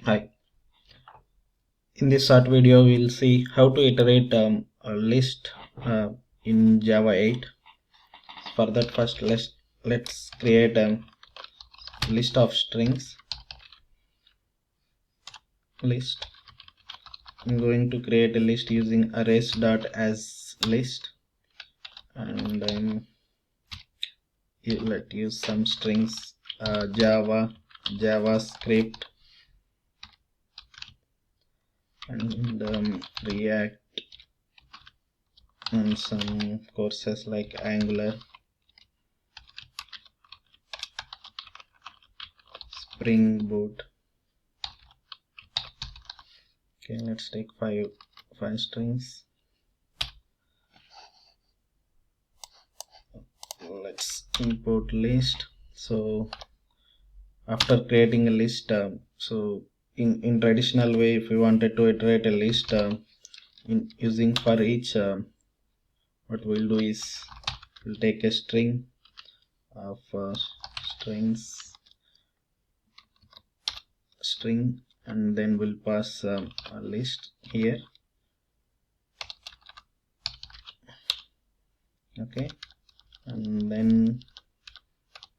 Hi. In this short video, we'll see how to iterate a list in Java 8. For that, first let's create a list of strings. List. I'm going to create a list using arrays.asList, and let's use some strings, JavaScript, and React, and some courses like Angular, Spring Boot. Okay, let's take five strings. Let's import list. So after creating a list, so in traditional way, if we wanted to iterate a list in using for each, what we'll do is we'll take a string of string, and then we'll pass a list here. Okay, and then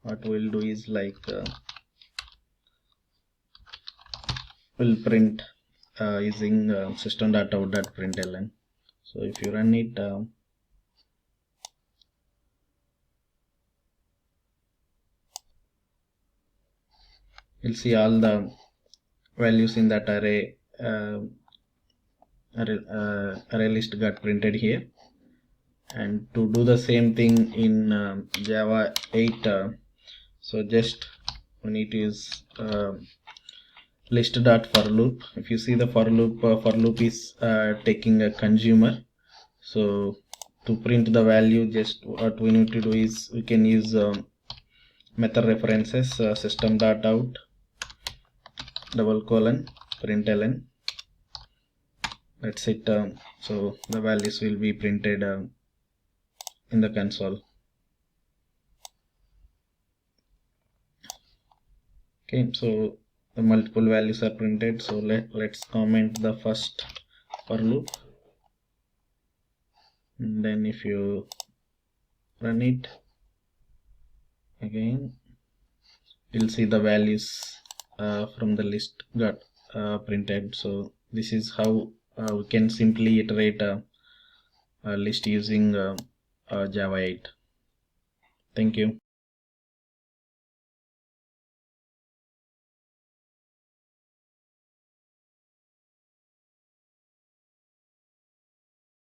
what we'll do is like we'll print using system.out.println. So if you run it, you'll see all the values in that array list got printed here. And to do the same thing in Java 8, so just we need to use list.forLoop. If you see the for loop is taking a consumer. So to print the value, just what we need to do is we can use method references, system.out :println. That's it. So the values will be printed in the console. Okay, so the multiple values are printed. So let's comment the first for loop, and then if you run it again, you'll see the values from the list got printed. So this is how we can simply iterate a list using Java 8. Thank you.